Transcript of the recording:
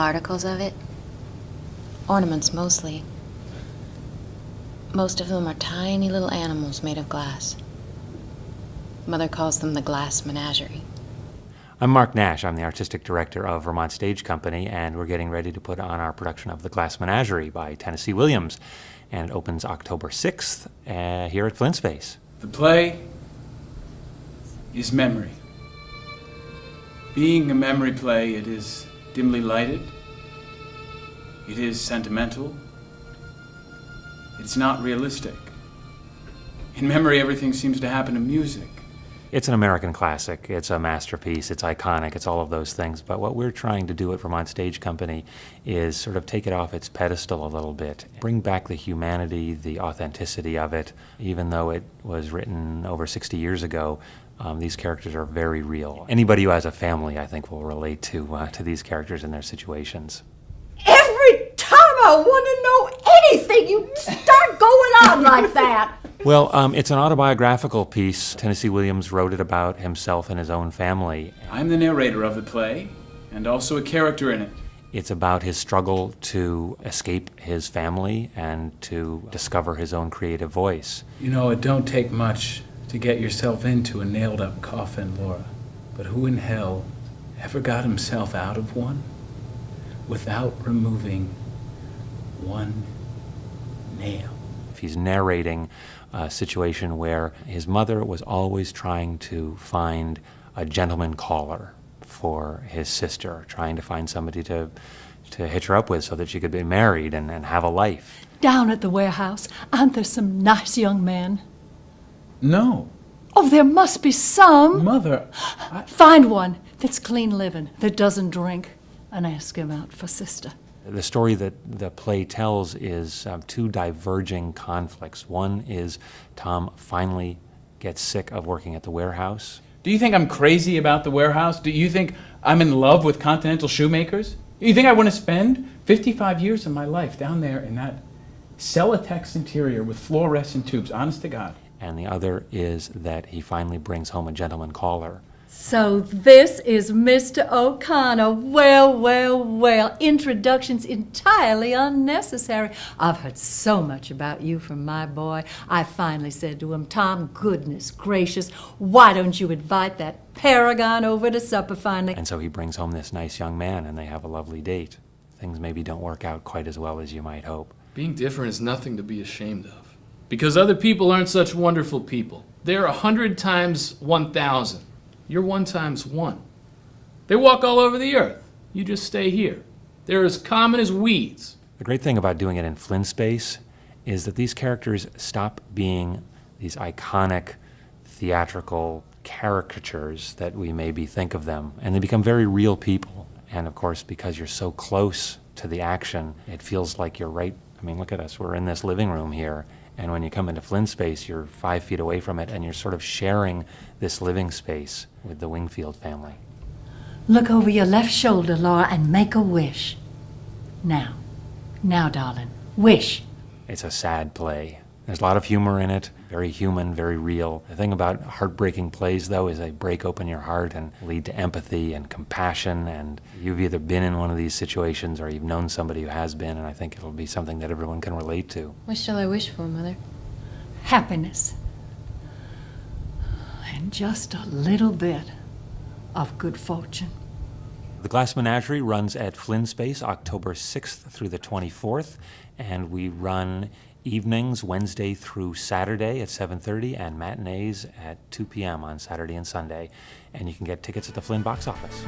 articles of it. Ornaments mostly. Most of them are tiny little animals made of glass. Mother calls them the Glass Menagerie. I'm Mark Nash. I'm the artistic director of Vermont Stage Company, and we're getting ready to put on our production of The Glass Menagerie by Tennessee Williams. And it opens October 6th here at Flint Space. The play is memory. Being a memory play, it is dimly lighted. It is sentimental. It's not realistic. In memory, everything seems to happen in music. It's an American classic. It's a masterpiece. It's iconic. It's all of those things. But what we're trying to do at Vermont Stage Company is sort of take it off its pedestal a little bit, bring back the humanity, the authenticity of it. Even though it was written over 60 years ago, these characters are very real. Anybody who has a family, I think, will relate to these characters and their situations. Every time I want to know anything, you start going on like that. Well, it's an autobiographical piece. Tennessee Williams wrote it about himself and his own family. I'm the narrator of the play, and also a character in it. It's about his struggle to escape his family and to discover his own creative voice. You know, it don't take much to get yourself into a nailed-up coffin, Laura. But who in hell ever got himself out of one without removing one nail? He's narrating a situation where his mother was always trying to find a gentleman caller for his sister, trying to find somebody to hitch her up with so that she could be married and have a life. Down at the warehouse, aren't there some nice young men? No. Oh, there must be some. Mother, Find one that's clean living, that doesn't drink, and ask him out for sister. The story that the play tells is two diverging conflicts. One is Tom finally gets sick of working at the warehouse. do you think I'm crazy about the warehouse? Do you think I'm in love with continental shoemakers? Do you think I want to spend 55 years of my life down there in that Celotex interior with fluorescent tubes, honest to God? And the other is that he finally brings home a gentleman caller. So this is Mr. O'Connor. Well, well, well. Introductions entirely unnecessary. I've heard so much about you from my boy. I finally said to him, Tom, goodness gracious, why don't you invite that paragon over to supper finally? And so he brings home this nice young man, and they have a lovely date. Things maybe don't work out quite as well as you might hope. Being different is nothing to be ashamed of. Because other people aren't such wonderful people. They're 100 times 1,000. You're 1 times 1. They walk all over the earth. You just stay here. They're as common as weeds. The great thing about doing it in Flint Space is that these characters stop being these iconic theatrical caricatures that we maybe think of them, and they become very real people. And of course, because you're so close to the action, it feels like you're right. I mean, look at us. We're in this living room here. And when you come into Flint Space, you're 5 feet away from it, and you're sort of sharing this living space with the Wingfield family. Look over your left shoulder, Laura, and make a wish. Now, darling, wish. It's a sad play. There's a lot of humor in it, very human, very real. The thing about heartbreaking plays, though, is they break open your heart and lead to empathy and compassion, and you've either been in one of these situations or you've known somebody who has been, and I think it'll be something that everyone can relate to. What shall I wish for, Mother? Happiness. And just a little bit of good fortune. The Glass Menagerie runs at Flint Space October 6th through the 24th, and we run evenings Wednesday through Saturday at 7:30 and matinees at 2 p.m. on Saturday and Sunday. And you can get tickets at the Flint box office.